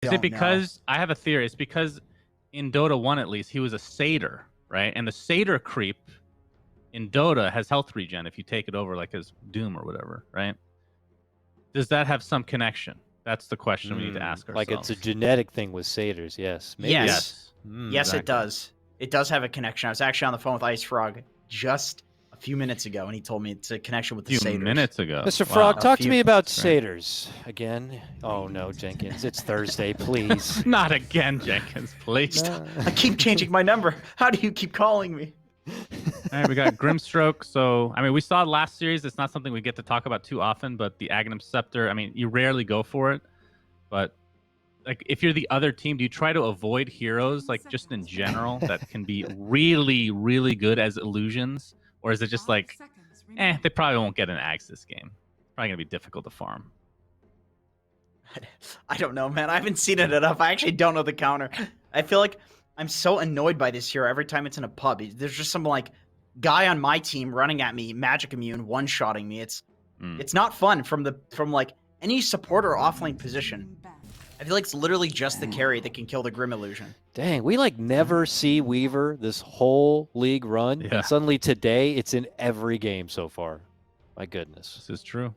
Is it because I have a theory? It's because in Dota 1 at least he was a satyr, right? And the satyr creep in Dota has health regen if you take it over like as Doom or whatever, right? Does that have some connection? That's the question we need to ask ourselves. Like it's a genetic thing with satyrs, yes. Maybe. Yes. Yes, exactly. it does. It does have a connection. I was actually on the phone with Ice Frog just a few minutes ago, and he told me it's a connection with the satyrs. A few minutes ago. Mr. Frog, talk to me about satyrs again. Oh, no, Jenkins. It's Thursday, please. Not again, Jenkins, please. No. I keep changing my number. How do you keep calling me? All right, we got Grimstroke. So, I mean, we saw last series. It's not something we get to talk about too often, but the Aghanim Scepter, I mean, you rarely go for it. But, like, if you're the other team, do you try to avoid heroes, like, just in general, that can be really, really good as illusions? Or is it just like, they probably won't get an Ags this game. Probably going to be difficult to farm. I don't know, man. I haven't seen it enough. I actually don't know the counter. I feel like I'm so annoyed by this hero every time it's in a pub. There's just some like guy on my team running at me, magic immune, one-shotting me. It's not fun from like any support or offlane position. I feel like it's literally just the carry that can kill the Grim Illusion. Dang, we like never see Weaver this whole league run, and suddenly today it's in every game so far. My goodness. This is true.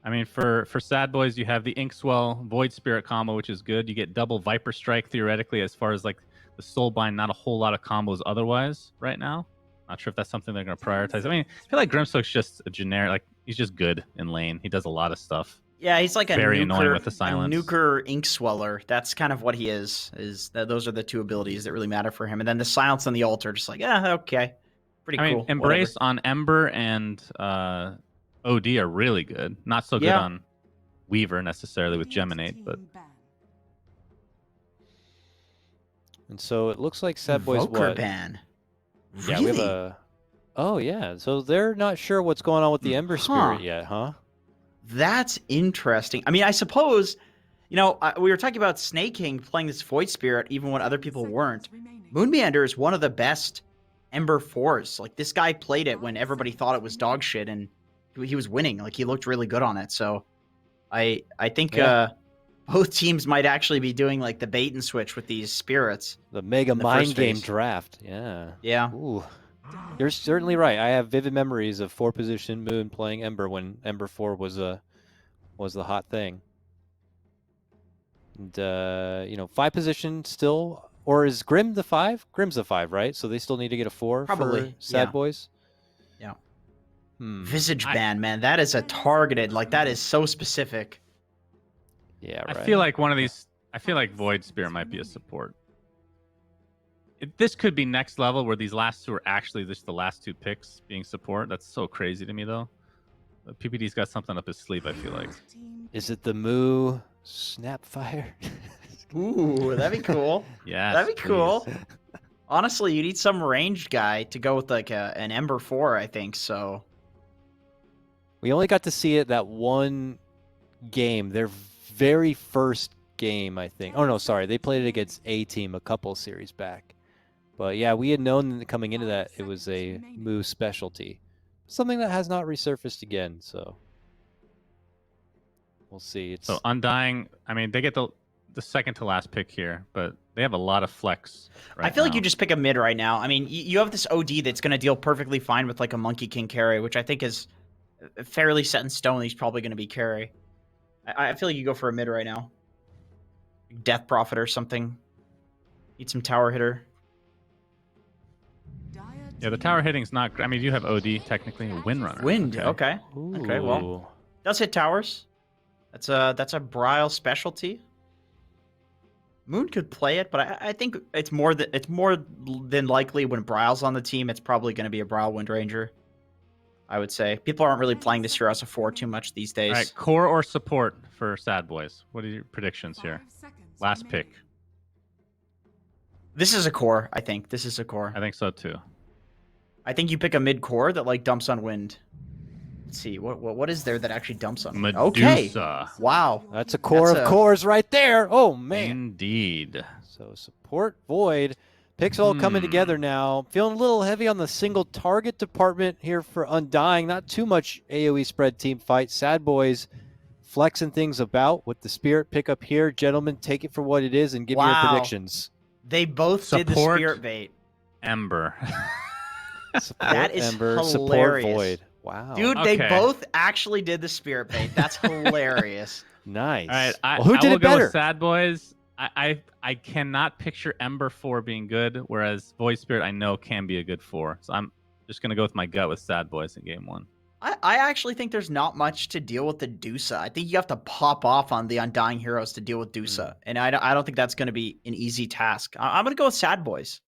I mean, for Sadboys, you have the Inkswell Void Spirit combo, which is good. You get double Viper Strike theoretically as far as like the Soulbind, not a whole lot of combos otherwise right now. Not sure if that's something they're going to prioritize. I mean, I feel like Grimstoke's just a generic, like he's just good in lane. He does a lot of stuff. Yeah, he's like very annoying with the silence. A nuker Inksweller. That's kind of what he is. Those are the two abilities that really matter for him. And then the silence and the ult are just like, okay, pretty cool. I mean, Embrace on Ember and OD are really good. Not so good on Weaver necessarily with Geminate, but. And so it looks like Sadboys what? Ban. Yeah, really? we have a. Oh yeah, so they're not sure what's going on with the Ember Spirit yet, huh? That's interesting. I mean, I suppose, we were talking about Snake King playing this Void Spirit even when other people weren't. Moonmeander is one of the best Ember 4s. Like, this guy played it when everybody thought it was dog shit, and he was winning. Like, he looked really good on it. So, I think both teams might actually be doing, like, the bait and switch with these spirits. The Mega Mind Game draft. Yeah. Yeah. Ooh. You're certainly right. I have vivid memories of 4-position Moon playing Ember when Ember 4 was the hot thing. And 5-position still, or is Grim the 5? Grim's the 5, right? So they still need to get a 4 probably for Sadboys. Yeah. Visage ban, man, that is a targeted. Like that is so specific. Yeah, right. I feel like one of these. I feel like Void Spear might be a support. This could be next level where these last two are actually just the last two picks being support. That's so crazy to me, though. But PPD's got something up his sleeve, I feel like. Is it the Moo Snapfire? Ooh, that'd be cool. Yeah, that'd be cool. Honestly, you need some ranged guy to go with like an Ember 4, I think. So we only got to see it that one game, their very first game, I think. Oh no, sorry, they played it against A Team a couple series back. But yeah, we had known coming into that it was a Moo specialty. Something that has not resurfaced again, so we'll see. So Undying, I mean, they get the second to last pick here, but they have a lot of flex I feel like you just pick a mid right now. I mean, you have this OD that's going to deal perfectly fine with like a Monkey King carry, which I think is fairly set in stone. He's probably going to be carry. I feel like you go for a mid right now. Death Prophet or something. Need some tower hitter. Yeah, the tower hitting's not. I mean, you have OD technically. Windrunner. Wind. Okay. Okay. Well, does hit towers. That's a Brile specialty. Moon could play it, but I think it's more than likely when Brile's on the team, it's probably going to be a Brile Windranger. I would say people aren't really playing this hero as a 4 too much these days. All right, core or support for Sadboys? What are your predictions here? Last pick. This is a core, I think. This is a core. I think so too. I think you pick a mid core that like dumps on wind. Let's see what is there that actually dumps on wind? Okay. Wow. That's a core of cores right there. Oh man. Indeed. So support Void. Picks all coming together now. Feeling a little heavy on the single target department here for Undying. Not too much AoE spread team fight. Sadboys flexing things about with the Spirit pickup here. Gentlemen, take it for what it is and give me your Wow. predictions. They both did the Support. Spirit bait. Ember. Support That is Ember, support hilarious. Void. Wow. Dude, Okay. they both actually did the Spirit bait. That's hilarious. Nice. All right, Well, who I did will it go better? with Sadboys. I cannot picture Ember 4 being good, whereas Void Spirit I know can be a good 4. So I'm just gonna go with my gut with Sadboys in game 1. I actually think there's not much to deal with the Dusa. I think you have to pop off on the Undying Heroes to deal with Dusa. And I don't think that's going to be an easy task. I'm going to go with Sadboys.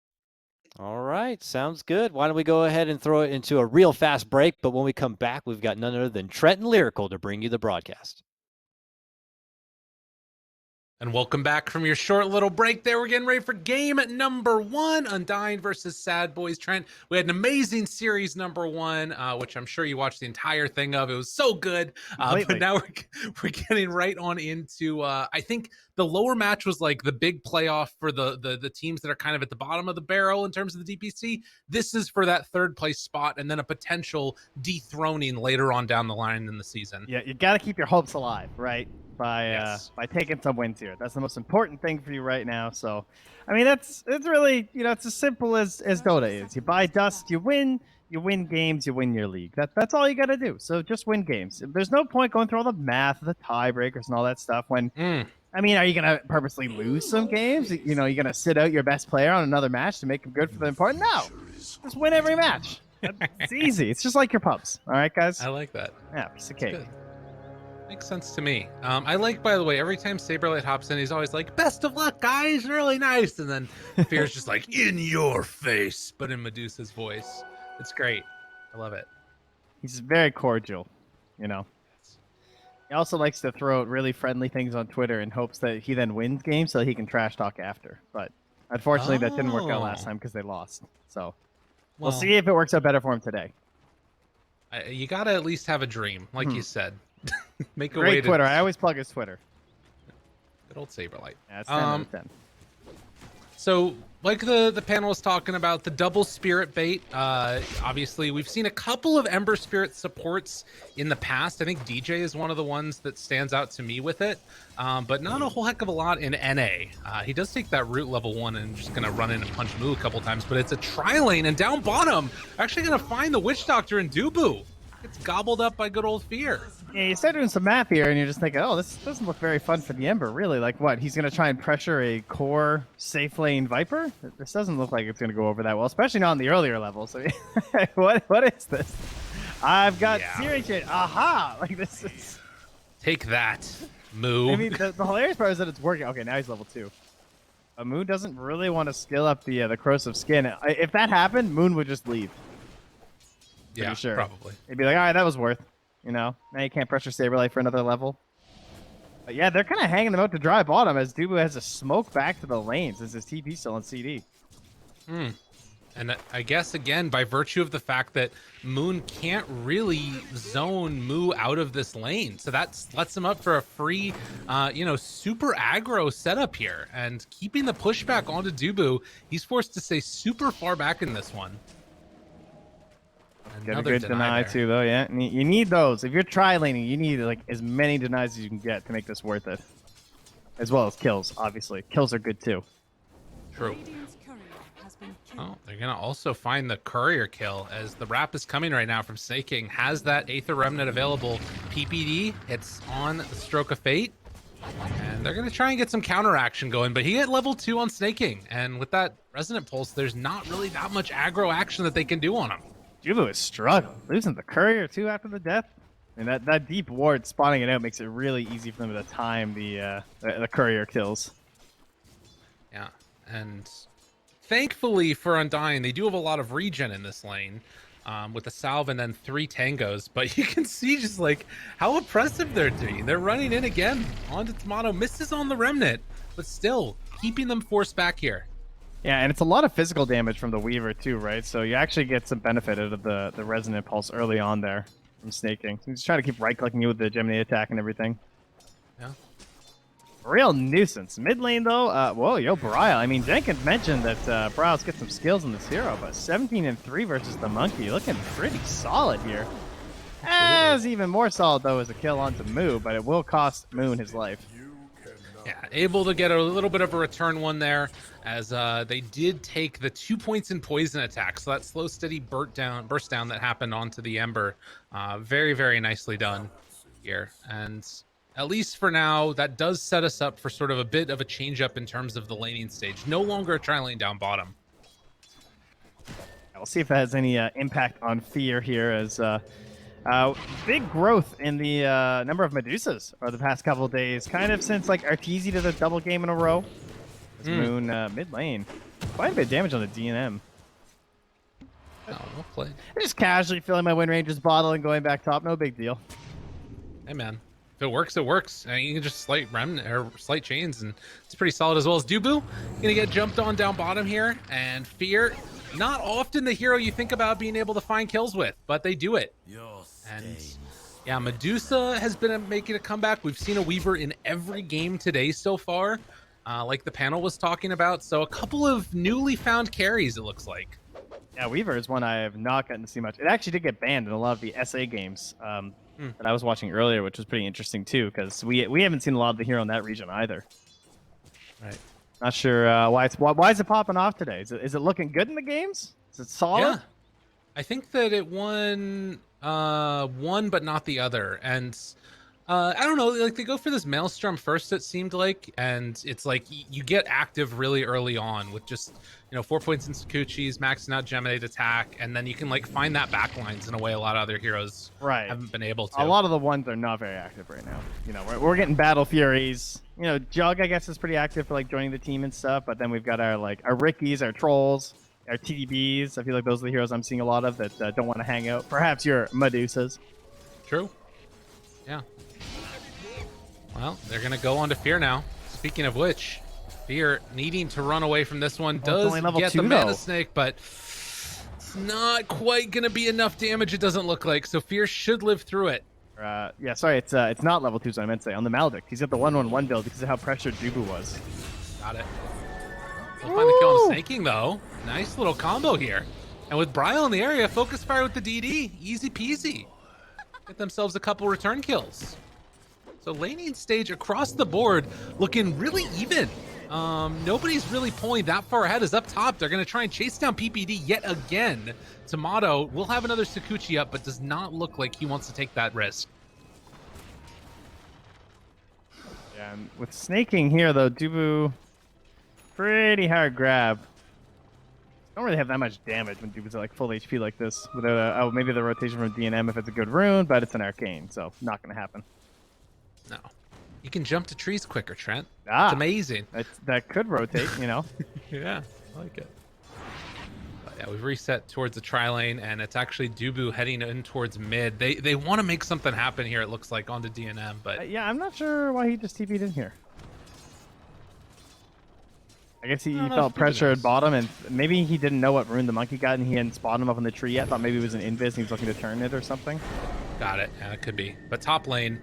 All right, sounds good. Why don't we go ahead and throw it into a real fast break? But when we come back, we've got none other than Trent Lyrical to bring you the broadcast. And welcome back from your short little break there. We're getting ready for game number 1, Undying versus Sadboys. Trent, we had an amazing series number 1, which I'm sure you watched the entire thing of. It was so good. But now we're getting right on into, I think the lower match was like the big playoff for the teams that are kind of at the bottom of the barrel in terms of the DPC. This is for that 3rd place spot and then a potential dethroning later on down the line in the season. Yeah, you got to keep your hopes alive, right? Yes. By taking some wins here. That's the most important thing for you right now. So, I mean, it's really, it's as simple as Dota is. You buy dust, you win games, you win your league. That's all you got to do. So just win games. There's no point going through all the math, the tiebreakers, and all that stuff. When I mean, are you gonna purposely lose some games? You're gonna sit out your best player on another match to make him good for the important? No, just win every match. It's easy. It's just like your pubs. All right, guys. I like that. Yeah, piece of cake. Good. Makes sense to me. I like, by the way, every time Saberlight hops in, he's always like, "Best of luck, guys, really nice." And then Fear's just like, "In your face," but in Medusa's voice. It's great. I love it. He's very cordial, He also likes to throw out really friendly things on Twitter in hopes that he then wins games so he can trash talk after. But unfortunately, that didn't work out last time because they lost. So we'll see if it works out better for him today. You gotta at least have a dream, like you said. Make a Great way Twitter. to... I always plug his Twitter. Good old Saberlight. Yeah, it's 10 out of 10. So, like the panel was talking about, the double Spirit bait. Obviously, we've seen a couple of Ember Spirit supports in the past. I think DJ is one of the ones that stands out to me with it, but not a whole heck of a lot in NA. He does take that root level 1 and just going to run in and punch Moo a couple times, but it's a tri-lane, and down bottom, actually going to find the Witch Doctor and Dubu. It's gobbled up by good old Fear. Yeah, you start doing some math here, and you're just thinking, oh, this doesn't look very fun for the Ember, really. Like, what? He's going to try and pressure a core safe lane Viper? This doesn't look like it's going to go over that well, especially not on the earlier levels. I mean, what is this? I've got Series Chain. Aha! Like, this is... Take that, Moo. I mean, the hilarious part is that it's working. Okay, now he's level 2. Moon doesn't really want to skill up the corrosive skin. If that happened, Moon would just leave. Yeah, sure. probably. He'd be like, all right, that was worth. Now you can't pressure Saberlight for another level. But yeah, they're kind of hanging them out to dry bottom as Dubu has to smoke back to the lane since his TP still on CD. And I guess, again, by virtue of the fact that Moon can't really zone Moo out of this lane. So that lets him up for a free, super aggro setup here. And keeping the pushback onto Dubu, he's forced to stay super far back in this one. Get a good deny too, though, yeah. And you need those. If you're tri-laning, you need like as many denies as you can get to make this worth it. As well as kills, obviously. Kills are good too. True. Oh, they're going to also find the courier kill as the wrap is coming right now from Snake King. Has that Aether Remnant available. PPD, it's on the Stroke of Fate. And they're going to try and get some counter action going, but he hit level 2 on Snake King. And with that Resonant Pulse, there's not really that much aggro action that they can do on him. Jubu is struggling. Losing the courier too after the death. And that deep ward spawning it out makes it really easy for them to time the courier kills. Yeah, and thankfully for Undying, they do have a lot of regen in this lane with the salve and then 3 tangos. But you can see just like how oppressive they're doing. They're running in again onto Tomato, misses on the Remnant, but still keeping them forced back here. Yeah, and it's a lot of physical damage from the Weaver too, right? So you actually get some benefit out of the Resonant Pulse early on there from Snake King. So he's trying to keep right-clicking you with the Gemini attack and everything. Yeah. Real nuisance. Mid lane, though, whoa, yo, Brile. I mean, Jenkins mentioned that Brile's got some skills in this hero, but 17-3 versus the Monkey. Looking pretty solid here. As even more solid, though, is a kill onto Moo, but it will cost Moon his life. Yeah, able to get a little bit of a return one there, as they did take the 2 points in poison attack. So that slow, steady burst down that happened onto the Ember. Very, very nicely done here. And at least for now, that does set us up for sort of a bit of a change up in terms of the laning stage. No longer a tri-lane down bottom. We'll see if it has any impact on Fear here, as big growth in the number of Medusas over the past couple of days, kind of since like Arteezy did a double game in a row. Moon mid lane, quite a bit of damage on the DNM. Oh, well played. I'm just casually filling my Wind Ranger's bottle and going back top, no big deal. Hey man, if it works, it works. You can just slight remnant or slight chains, and it's pretty solid as well. As Dubu gonna get jumped on down bottom here, and Fear, not often the hero you think about being able to find kills with, but they do it. And yeah, Medusa has been making a comeback. We've seen a Weaver in every game today so far, like the panel was talking about. So a couple of newly found carries, it looks like. Yeah, Weaver is one I have not gotten to see much. It actually did get banned in a lot of the SA games that I was watching earlier, which was pretty interesting too, because we haven't seen a lot of the hero in that region either. Right. Not sure why is it popping off today? Is it looking good in the games? Is it solid? Yeah, I think that it won one but not the other, and I don't know, like they go for this Maelstrom first, it seemed like, and it's like you get active really early on with just 4 points in Sakuchi's, maxing out Geminate attack, and then you can like find that backlines in a way a lot of other heroes haven't been able to. A lot of the ones are not very active right now. We're getting Battle Furies. Jug I guess is pretty active for like joining the team and stuff, but then we've got our Rickies, our Trolls, our TDBs. I feel like those are the heroes I'm seeing a lot of that don't want to hang out. Perhaps your Medusas. True. Yeah. Well, they're going to go on to Fear now. Speaking of which, Fear needing to run away from this one does get the Mana Snake, but it's not quite going to be enough damage, it doesn't look like. So Fear should live through it. Yeah, sorry, it's not level 2, so I meant to say. On the Maledict, he's got the 1-1-1 build because of how pressured Dubu was. Got it. They'll find the kill on Snaking, though. Nice little combo here. And with Bryle in the area, focus fire with the DD. Easy peasy. Get themselves a couple return kills. So laning stage across the board looking really even. Nobody's really pulling that far ahead. As up top, they're going to try and chase down PPD yet again. Tomato will have another Sakuchi up, but does not look like he wants to take that risk. Yeah, and with snaking here, though, Dubu, pretty hard grab. Don't really have that much damage when Dubu's at like full HP like this. Without maybe the rotation from DNM if it's a good rune, but it's an arcane, so not going to happen. No. You can jump to trees quicker, Trent. Ah, it's amazing. That could rotate, Yeah, I like it. But yeah, we've reset towards the tri-lane, and it's actually Dubu heading in towards mid. They want to make something happen here, it looks like, onto DNM, but... yeah, I'm not sure why he just TP'd in here. I guess he felt pressure at bottom, and maybe he didn't know what rune the monkey got, and he hadn't spotted him up on the tree yet. Thought maybe it was an invis, and he was looking to turn it or something. Got it. Yeah, it could be. But top lane,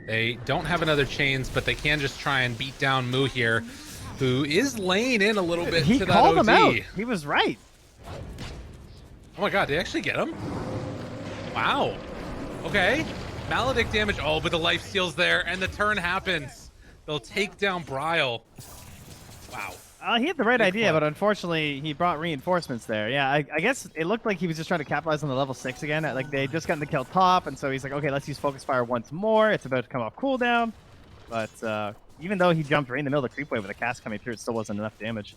they don't have another chains, but they can just try and beat down Moo here, who is laying in a little bit to that OD. He called him out. He was right. Oh my god, did they actually get him? Wow. Okay. Maledict damage. Oh, but the life steal's there, and the turn happens. They'll take down Bryle. Wow. He had the right idea, but unfortunately, he brought reinforcements there. Yeah, I guess it looked like he was just trying to capitalize on the level 6 again. Like, they had just gotten the kill top, and so he's like, okay, let's use Focus Fire once more. It's about to come off cooldown. But even though he jumped right in the middle of the creep wave with a cast coming through, it still wasn't enough damage.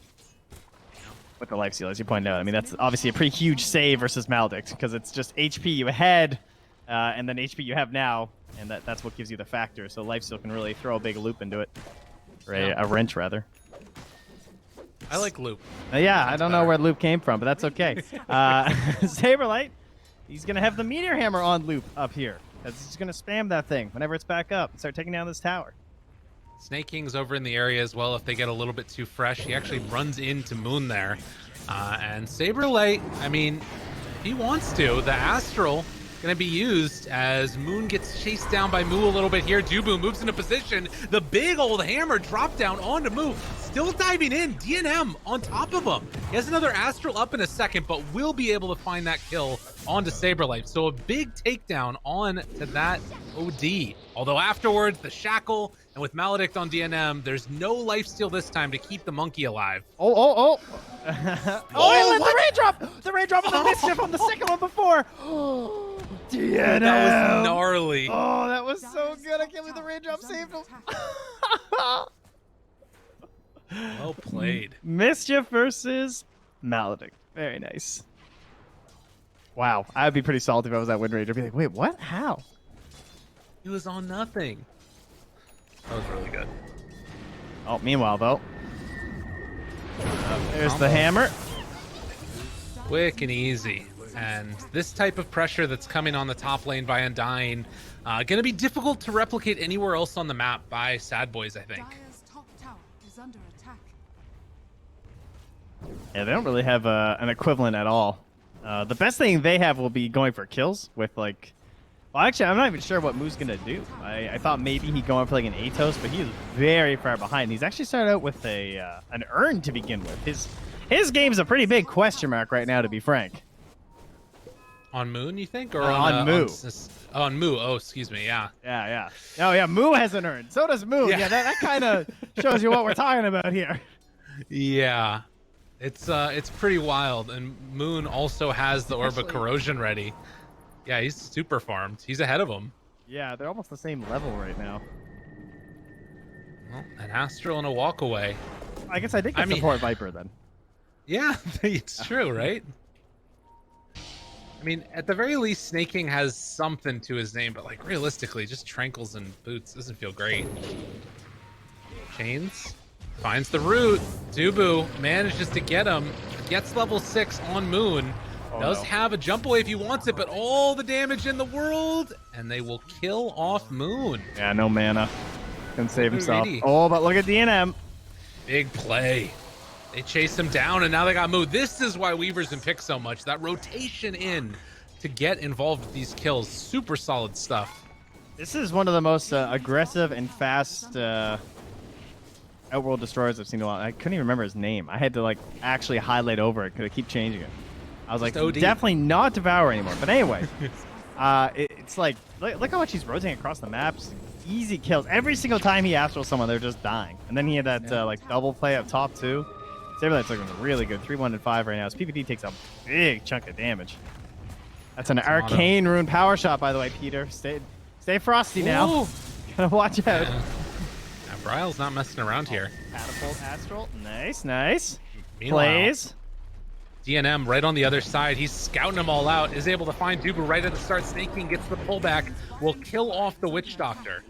With the life steal, as you pointed out. I mean, that's obviously a pretty huge save versus Maledict, because it's just HP you had, and then HP you have now, and that's what gives you the factor. So life steal can really throw a big loop into it. Or a wrench, rather. I like Loop. Yeah, I don't know where Loop came from, but that's okay. Saberlight, he's going to have the Meteor Hammer on Loop up here. He's going to spam that thing whenever it's back up and start taking down this tower. Snake King's over in the area as well if they get a little bit too fresh. He actually runs into Moon there. And Saberlight, I mean, he wants to. The Astral going to be used as Moon gets chased down by Moo a little bit here. Dubu moves into position. The big old hammer drop down onto Moo. Still diving in. DNM on top of him. He has another Astral up in a second, but will be able to find that kill onto Saberlight. So a big takedown on to that OD. Although afterwards, the shackle, and with Maledict on DNM, there's no lifesteal this time to keep the monkey alive. Oh, he let the raindrop! The raindrop and the mischief on the second one before! DNM! That was gnarly. Oh, that was so good. I can't believe the raindrop saved him. Well played. Mischief versus Maledict. Very nice. Wow, I'd be pretty salty if I was that Wind Ranger. I'd be like, wait, what? How? He was on nothing. That was really good. Oh, meanwhile, though. There's the Combo. hammer. Quick and easy. And this type of pressure that's coming on the top lane by Undying, going to be difficult to replicate anywhere else on the map by Sadboys, I think. Dire's top tower is under attack. Yeah, they don't really have an equivalent at all. The best thing they have will be going for kills with, like... Well, actually, I'm not even sure what Moo's going to do. I thought maybe he'd go in for like an Atos, but he's very far behind. He's actually started out with an urn to begin with. His game's a pretty big question mark right now, to be frank. On Moon, you think? Or On Moo. On Moo. Oh, excuse me. Yeah. Yeah. Oh, yeah, Moo has an urn. So does Moon. Yeah. Yeah, that kind of shows you what we're talking about here. Yeah. It's pretty wild. And Moon also has the Orb of Corrosion ready. Yeah, he's super farmed. He's ahead of him. Yeah, they're almost the same level right now. Well, an Astral and a walk away. I guess I did get support Viper then. Yeah, it's true, right? I mean, at the very least, Snake King has something to his name, but like realistically, just Trankles and Boots doesn't feel great. Chains finds the root. Dubu manages to get him. Gets level 6 on Moon. Does have a jump away if he wants it, but all the damage in the world, and they will kill off Moon. Yeah, no mana. Can save himself. Greedy. Oh, but look at DNM. Big play. They chase him down, and now they got Moo. This is why Weaver's been picked so much. That rotation in to get involved with these kills. Super solid stuff. This is one of the most aggressive and fast Outworld Destroyers I've seen in a while. I couldn't even remember his name. I had to like actually highlight over it because I keep changing it. I was like, definitely not Devour anymore. But anyway, it's like, look how much he's rotating across the maps. Easy kills. Every single time he astral someone, they're just dying. And then he had that like double play up top too. Saberlight's looking really good. 3-1-5 right now. His PPD takes a big chunk of damage. That's an arcane rune power shot, by the way, Peter. Stay frosty now. Gotta watch out. Yeah. Bryle's not messing around here. Catapult astral. Nice. Meanwhile, Plays. DNM right on the other side. He's scouting them all out. Is able to find Dubu right at the start. Snake King gets the pullback. Will kill off the Witch Doctor.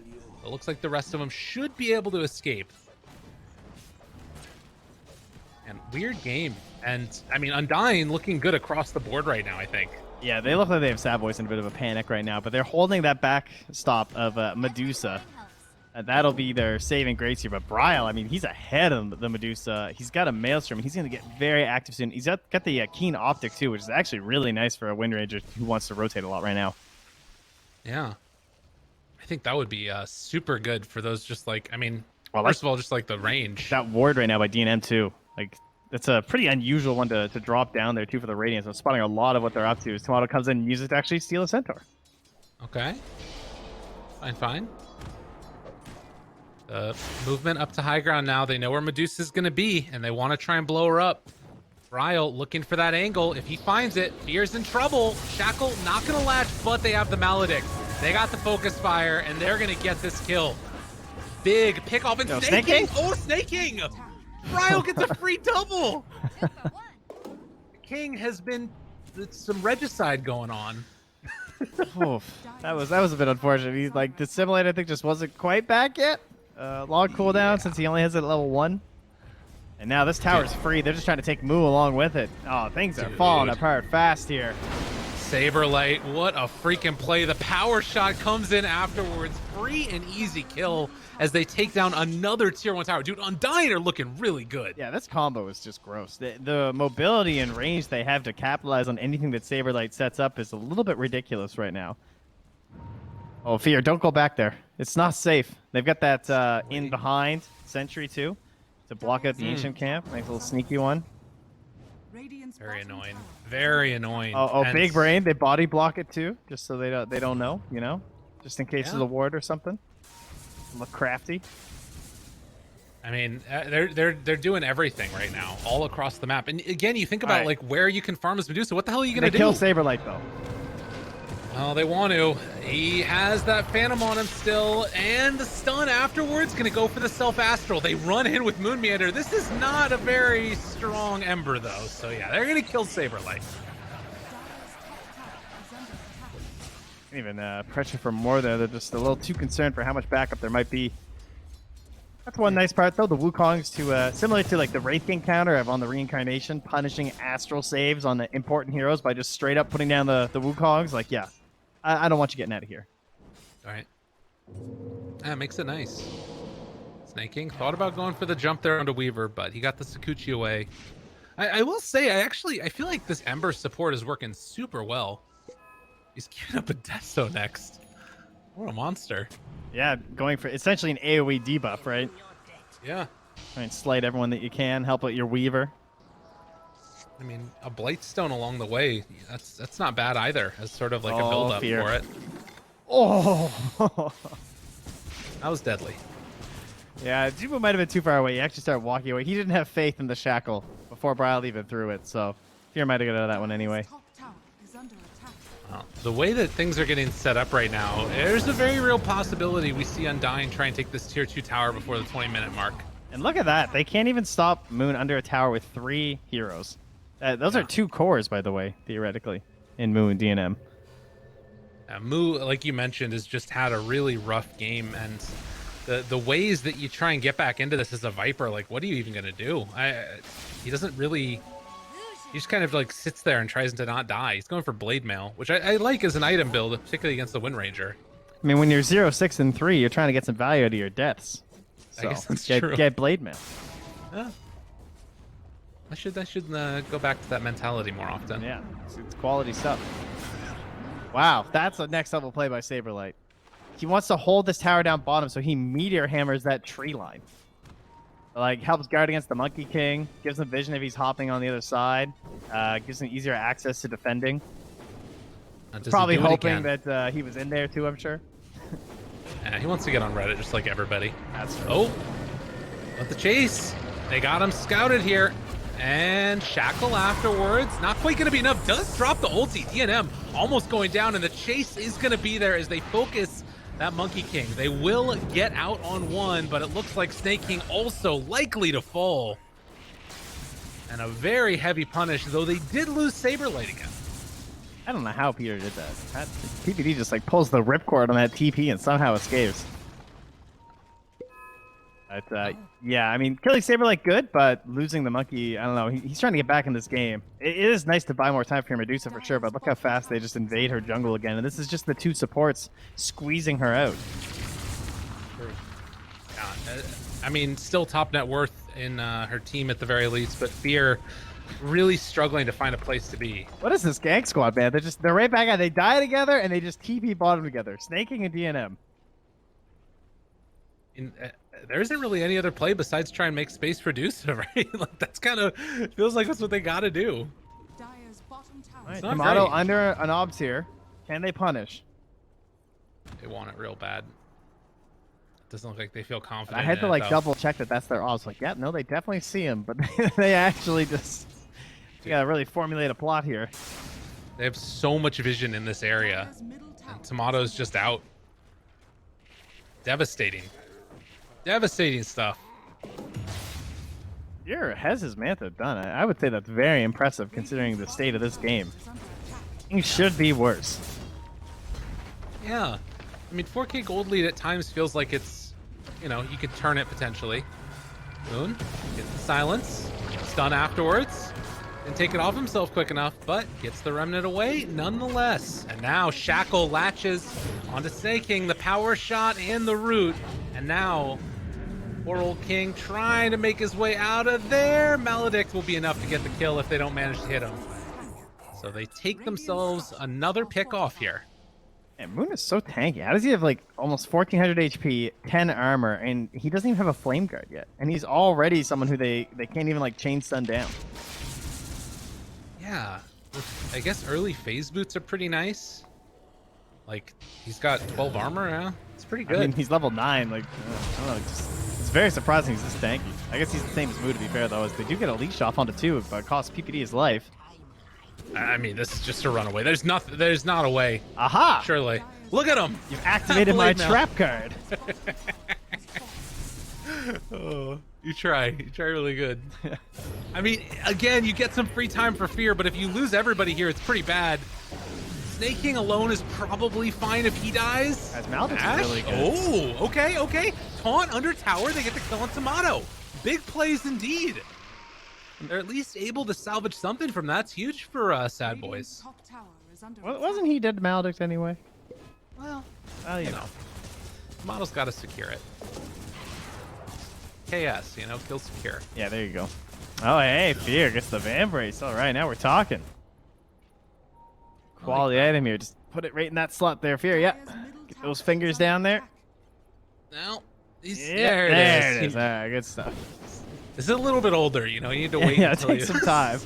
It looks like the rest of them should be able to escape. And weird game. And I mean, Undying looking good across the board right now, I think. Yeah, they look like they have Sadboys in a bit of a panic right now, but they're holding that backstop of Medusa. That'll be their saving grace here. But Bryle, I mean, he's ahead of the Medusa. He's got a Maelstrom. He's going to get very active soon. He's got the Keen Optic, too, which is actually really nice for a Wind Ranger who wants to rotate a lot right now. Yeah. I think that would be super good for those just like, I mean, well, first of all, just like the range. That ward right now by DNM, too. Like, that's a pretty unusual one to drop down there, too, for the Radiance. I'm spotting a lot of what they're up to. As Tomato comes in and uses it to actually steal a Centaur. Okay. Fine. Movement up to high ground now. They know where Medusa's going to be, and they want to try and blow her up. Bryle looking for that angle. If he finds it, Fear's in trouble. Shackle not going to latch, but they have the Maledict. They got the focus fire, and they're going to get this kill. Big pick off, and Snake King. Oh, Snake King! Bryle gets a free double. King has been some regicide going on. Oof. That was a bit unfortunate. He's like, the simulator, I think, just wasn't quite back yet. Long cooldown since he only has it at level 1. And now this tower's free. They're just trying to take Moo along with it. Oh, things are falling apart fast here. Saberlight, what a freaking play. The power shot comes in afterwards. Free and easy kill as they take down another tier 1 tower. Dude, Undying are looking really good. Yeah, this combo is just gross. The mobility and range they have to capitalize on anything that Saberlight sets up is a little bit ridiculous right now. Oh, Fear, don't go back there. It's not safe. They've got that in behind sentry too to block out the ancient camp. Nice little sneaky one. Very annoying. Very annoying. Oh, And big brain. They body block it too, just so they don't know, you know, just in case there's a ward or something. Look crafty. I mean, they're doing everything right now, all across the map. And again, you think about like where you can farm as Medusa. What the hell are you gonna do? They kill Saberlight though. Oh, they want to. He has that Phantom on him still, and the stun afterwards gonna go for the self-astral. They run in with Moon Meander. This is not a very strong Ember though, so yeah, they're gonna kill Saberlight. Even pressure for more there. They're just a little too concerned for how much backup there might be. That's one nice part though. The Wukongs to similar to like the Wraith King counter of on the Reincarnation, punishing astral saves on the important heroes by just straight up putting down the Wukongs. Like, yeah, I don't want you getting out of here. All right. That makes it nice. Snake King thought about going for the jump there onto Weaver, but he got the Sakuchi away. I will say, I feel like this Ember support is working super well. He's queuing up a Death Zone next. What a monster. Yeah, going for essentially an AoE debuff, right? Yeah. Try and slide everyone that you can. Help out your Weaver. I mean, a Blightstone along the way, that's not bad either, as sort of like a build-up for it. Oh! That was deadly. Yeah, Jubu might have been too far away. He actually started walking away. He didn't have faith in the shackle before Brile even threw it, so Fear might have got out of that one anyway. Well, the way that things are getting set up right now, there's a very real possibility we see Undying try and take this tier 2 tower before the 20-minute mark. And look at that. They can't even stop Moon under a tower with 3 heroes. Those are 2 cores, by the way, theoretically, in Moon DNM. Moo, like you mentioned, has just had a really rough game, and the ways that you try and get back into this as a Viper, like, what are you even going to do? He doesn't really... He just kind of like sits there and tries to not die. He's going for Blade Mail, which I like as an item build, particularly against the Wind Ranger. I mean, when you're 0, 6, and 3, you're trying to get some value out of your deaths. So I guess that's get, true. Get Blade Mail. Yeah. I should go back to that mentality more often. Yeah, it's quality stuff. Wow, that's a next level play by Saberlight. He wants to hold this tower down bottom, so he meteor hammers that tree line. Like, helps guard against the Monkey King, gives him vision if he's hopping on the other side, gives him easier access to defending. Probably hoping that he was in there too, I'm sure. Yeah, he wants to get on Reddit just like everybody. That's true. Oh, but the chase. They got him scouted here. And Shackle afterwards. Not quite going to be enough. Does drop the ulti. DNM almost going down, and the chase is going to be there as they focus that Monkey King. They will get out on one, but it looks like Snake King also likely to fall. And a very heavy punish, though they did lose Saberlight again. I don't know how Peter did that. PPD just like pulls the ripcord on that TP and somehow escapes. But yeah, I mean, killing Saberlight good, but losing the monkey, I don't know. He's trying to get back in this game. It is nice to buy more time for your Medusa for sure, but look how fast they just invade her jungle again. And this is just the 2 supports squeezing her out. Yeah, I mean, still top net worth in her team at the very least, but Fear really struggling to find a place to be. What is this gang squad, man? They're right back at. They die together and they just TP bottom together. Snaking and DNM. There isn't really any other play besides try and make space for Medusa, right? Like that's kind of feels like that's what they got to do. Right, Tomato under an obs here. Can they punish? They want it real bad. Doesn't look like they feel confident. I had to like though. double check that that's their obs. Like, yeah, no, they definitely see him, but they actually just gotta really formulate a plot here. They have so much vision in this area, and Tomato's just out. Devastating. Devastating stuff. Fear has his Manta done. I would say that's very impressive considering the state of this game. Things should be worse. Yeah. I mean, 4K gold lead at times feels like it's, you know, you could turn it potentially. Moon, get the silence. Stun afterwards. Didn't take it off himself quick enough, but gets the remnant away nonetheless. And now Shackle latches onto Snake King, the power shot and the root. And now, poor old King trying to make his way out of there. Maledict will be enough to get the kill if they don't manage to hit him. So they take themselves another pick off here. And Moon is so tanky. How does he have like almost 1400 HP, 10 armor, and he doesn't even have a flame guard yet? And he's already someone who they can't even like chain stun down. Yeah, I guess early phase boots are pretty nice. Like, he's got 12 armor, yeah? It's pretty good. I mean, he's level 9. Like, I don't know. It's very surprising he's this tanky. I guess he's the same as Moon, to be fair, though, as they do get a leash off onto 2, but it costs PPD his life. I mean, this is just a runaway. There's not a way. Aha! Surely. Look at him! You've activated my trap card. Oh, you try really good. I mean, again, you get some free time for Fear, but if you lose everybody here, it's pretty bad. Snake King alone is probably fine if he dies. As Maldek's really good. Oh, okay. Taunt under tower, they get the kill on Tomato. Big plays indeed. They're at least able to salvage something from that. It's huge for Sadboys. Top tower is under Wasn't he dead to Maledict anyway? Well, You know. Tomato's got to secure it. KS, kill secure. Yeah, there you go. Oh, hey, Fear gets the Van Brace. All right, now we're talking. Quality item here. Just put it right in that slot there, Fear. Yeah. Get those fingers down there. Now, There it is. All right, good stuff. This is a little bit older, you need to wait Yeah, until take some time.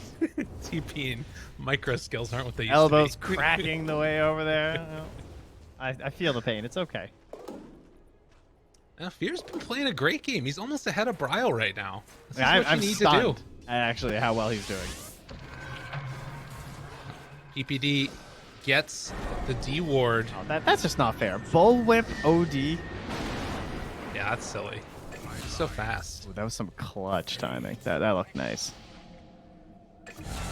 TP and micro skills aren't what they used Elbows to be. cracking the way over there. I feel the pain. It's okay. Now, Fear's been playing a great game. He's almost ahead of Bryle right now. This is I what I'm you need stunned to do. at actually how well he's doing. PPD gets the D ward. Oh, that's just not fair. Bullwhip OD. Yeah, that's silly. So fast. Ooh, that was some clutch timing. That looked nice.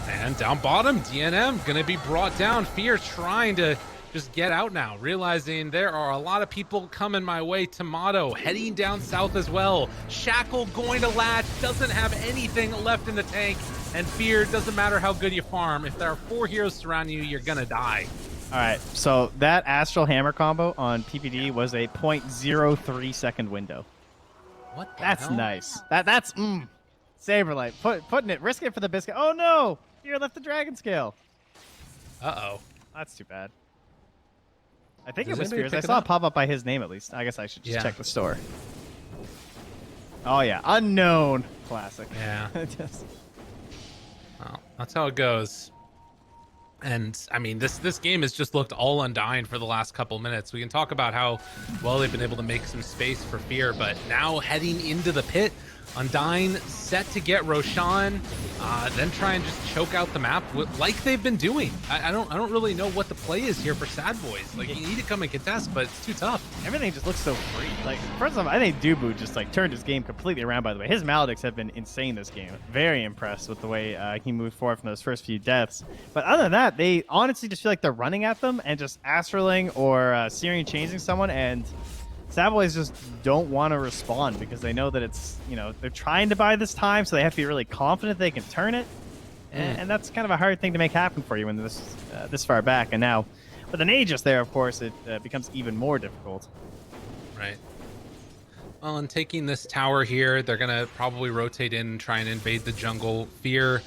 And down bottom, DNM gonna be brought down. Fear trying to just get out now, realizing there are a lot of people coming my way. Tomato heading down south as well. Shackle going to latch, doesn't have anything left in the tank. And Fear, doesn't matter how good you farm. If there are 4 heroes surrounding you, you're gonna die. All right, so that Astral Hammer combo on PPD was a 0.03 second window. What the That's hell? nice. That's Saberlight putting it, risking it for the biscuit. Oh no! Fear left the Dragon Scale. Uh-oh. That's too bad. I think Does it was anybody Fears. I pick it saw it up? pop up by his name at least. I guess I should just Yeah. check the store. Oh yeah, unknown. Classic. Yeah. Just- Well, that's how it goes. And I mean, this game has just looked all Undying for the last couple minutes. We can talk about how well they've been able to make some space for Fear, but now heading into the pit, Undying set to get Roshan, then try and just choke out the map like they've been doing. I don't really know what the play is here for Sadboys. Like, you need to come and contest, but it's too tough. Everything just looks so free. Like, first of all, I think Dubu just like turned his game completely around. By the way, his Maledicts have been insane this game. Very impressed with the way he moved forward from those first few deaths. But other than that, they honestly just feel like they're running at them and just astraling or Syrian chasing someone, and Sadboys just don't want to respond because they know that it's, they're trying to buy this time, so they have to be really confident they can turn it. And that's kind of a hard thing to make happen for you when this far back. And now, with an Aegis there, of course, it becomes even more difficult. Right. Well, in taking this tower here, they're going to probably rotate in and try and invade the jungle. Fear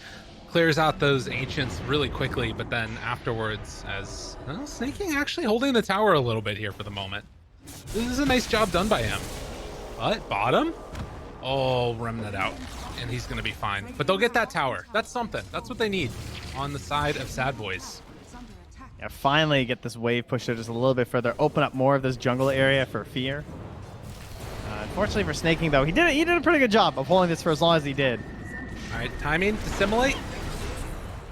clears out those ancients really quickly, but then afterwards, as Snake King actually holding the tower a little bit here for the moment. This is a nice job done by him. But bottom? Oh, Remnant out. And he's going to be fine. But they'll get that tower. That's something. That's what they need on the side of Sadboys. is under attack. Yeah, finally get this wave pushed just a little bit further, open up more of this jungle area for Fear. Unfortunately for Snake King, though, he did a pretty good job of holding this for as long as he did. All right, timing, dissimulate.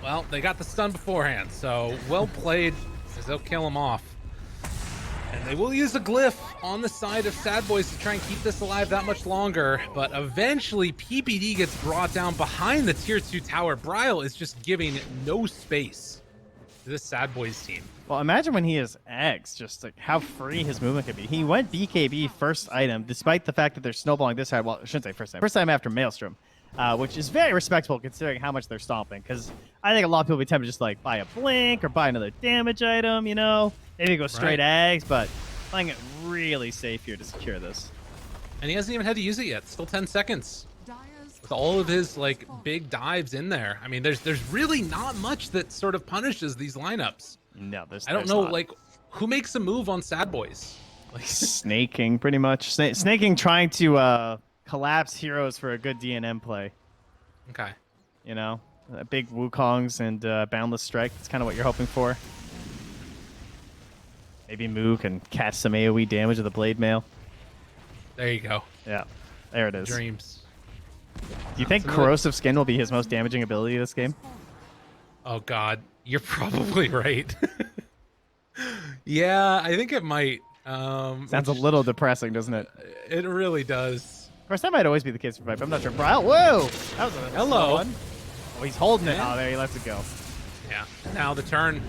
Well, they got the stun beforehand, so well played as they'll kill him off. And they will use a glyph on the side of Sadboys to try and keep this alive that much longer. But eventually, PPD gets brought down behind the tier 2 tower. Bryle is just giving no space to this Sadboys team. Well, imagine when he has eggs, just like how free his movement could be. He went BKB first item, despite the fact that they're snowballing this hard. Well, I shouldn't say first time. First time after Maelstrom. which is very respectable considering how much they're stomping. Because I think a lot of people would be tempted to just like buy a blink or buy another damage item, you know, maybe go straight eggs, but playing it really safe here to secure this. And he hasn't even had to use it yet. Still 10 seconds. Dyer's With all of his like big dives in there. I mean, there's really not much that sort of punishes these lineups. No, there's I don't there's know, not. like, who makes a move on Sadboys? Like, Snaking, pretty much. Snaking trying to collapse heroes for a good DNM play. okay. You know, big Wukongs and Boundless Strike. That's kind of what you're hoping for. Maybe Mu can catch some AoE damage with the Blade Mail. There you go. Yeah, there it is. Dreams. Do you think Some of the- Corrosive Skin will be his most damaging ability this game? Oh God, you're probably right. Yeah, I think it might. Sounds a little depressing, doesn't it? It really does. Of course, that might always be the case for Vibe. I'm not sure. Bryle, whoa! That was a Hello. slow one. Oh, he's holding it. Yeah. Oh, there he lets it go. Yeah. Now the turn.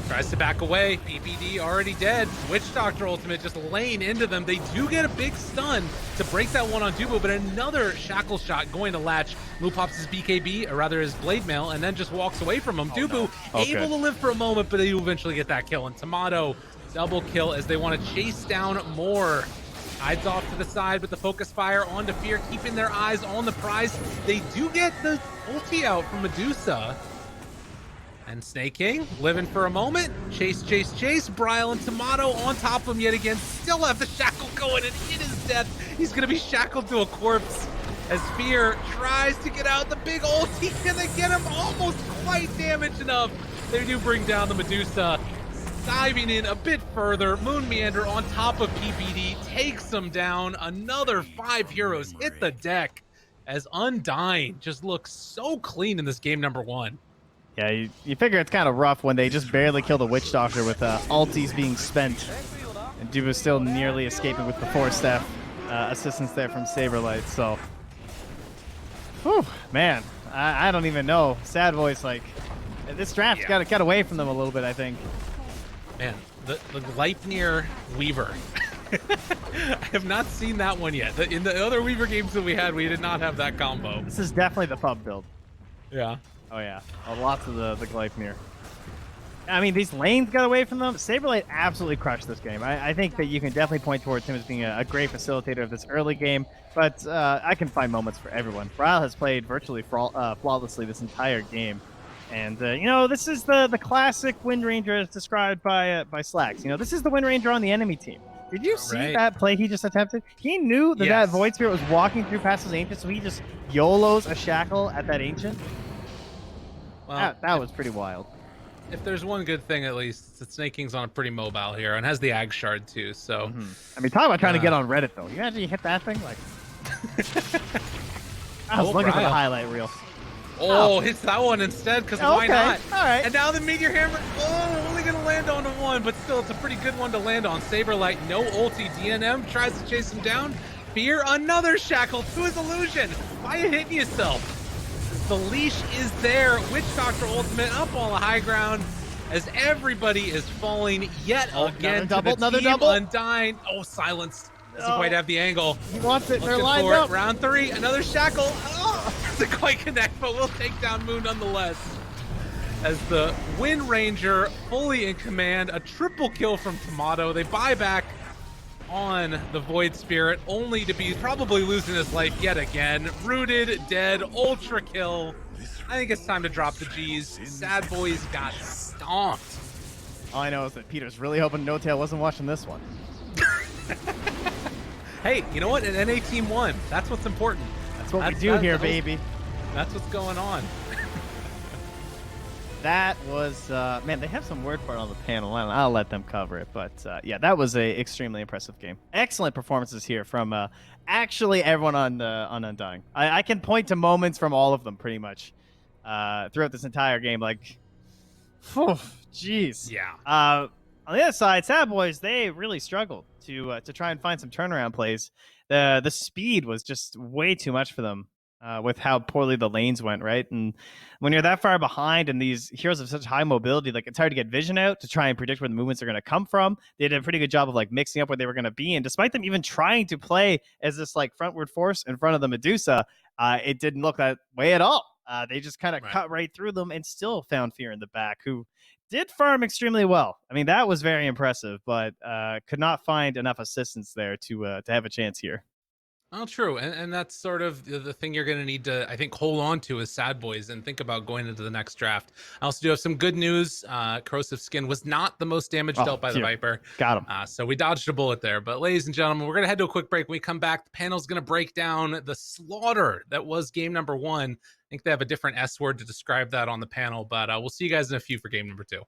Tries to back away. PPD already dead. Witch Doctor ultimate just laying into them. They do get a big stun to break that one on Dubu, but another shackle shot going to latch. Mu pops his BKB, or rather his blade mail, and then just walks away from him. Dubu able to live for a moment, but they do eventually get that kill. And Tomato double kill as they want to chase down more. Hides off to the side with the focus fire onto Fear, keeping their eyes on the prize. They do get the ulti out from Medusa. And Snake King living for a moment. Chase, chase, chase. Bryle and Tomato on top of him yet again. Still have the shackle going, and in his death, he's going to be shackled to a corpse. As Fear tries to get out the big ulti, can they get him almost quite damaged enough? They do bring down the Medusa. Diving in a bit further, Moon Meander on top of PPD takes them down. Another 5 heroes hit the deck as Undying just looks so clean in this game number 1. Yeah, you figure it's kind of rough when they just barely kill the Witch Doctor with ultis being spent. And Dubu's still nearly escaping with the Force Staff assistance there from Saberlight, so... Whew, man, I don't even know. Sadboys, like, this draft got away from them a little bit, I think. Man, the Gleipnir Weaver. I have not seen that one yet. In the other Weaver games that we had, we did not have that combo. This is definitely the pub build. Yeah. Oh, yeah. Lots of the Gleipnir. I mean, these lanes got away from them. Saberlight absolutely crushed this game. I think that you can definitely point towards him as being a great facilitator of this early game, but I can find moments for everyone. Bryle has played virtually flawlessly this entire game. And, you know, this is the classic Wind Ranger as described by Slacks. You know, this is the Wind Ranger on the enemy team. Did you see that play he just attempted? He knew that that Void Spirit was walking through past his Ancient, so he just YOLOs a shackle at that Ancient. Well, that was pretty wild. If there's one good thing, at least, it's that Snake King's on a pretty mobile here and has the Ag Shard, too, so... I mean, talk about trying to get on Reddit, though. You imagine you hit that thing? Like, I was looking for the highlight reel. Oh, hits that one instead, because why not? All right. And now the Meteor Hammer, only going to land on one, but still, it's a pretty good one to land on. Saberlight, no ulti. DNM tries to chase him down. Fear, another shackle to his illusion. Why are you hitting yourself? The leash is there. Witch Doctor ultimate up on the high ground as everybody is falling yet again. Another double. Undying. Oh, silenced. Doesn't quite have the angle. He wants it. They're Looking lined for it. up. Round 3, another shackle. Oh, doesn't quite connect, but we'll take down Moon nonetheless. As the Wind Ranger fully in command, a triple kill from Tomato. They buy back on the Void Spirit, only to be probably losing his life yet again. Rooted, dead, ultra kill. I think it's time to drop the G's. Sadboys got stomped. All I know is that Peter's really hoping No Tail wasn't watching this one. Hey, you know what? An NA team won. That's what's important. That's what we do here, baby. That's what's going on. That was, man, they have some word for it on the panel. I'll let them cover it. But, yeah, that was a extremely impressive game. Excellent performances here from actually everyone on Undying. I can point to moments from all of them pretty much throughout this entire game. Like, jeez. Yeah. On the other side, Sadboys, they really struggled to try and find some turnaround plays. The speed was just way too much for them. with how poorly the lanes went, right? And when you're that far behind and these heroes have such high mobility, like it's hard to get vision out to try and predict where the movements are going to come from. They did a pretty good job of like mixing up where they were going to be. And despite them even trying to play as this like frontward force in front of the Medusa, it didn't look that way at all. They just kind of cut right through them and still found Fear in the back, who did farm extremely well. I mean, that was very impressive, but could not find enough assistance there to have a chance here. Oh, true. And that's sort of the thing you're going to need to, I think, hold on to as Sadboys and think about going into the next draft. I also do have some good news. Corrosive Skin was not the most damage dealt by the Viper. Got him. So we dodged a bullet there. But ladies and gentlemen, we're going to head to a quick break. When we come back, the panel's going to break down the slaughter that was game number 1. I think they have a different S word to describe that on the panel, but we'll see you guys in a few for game number 2.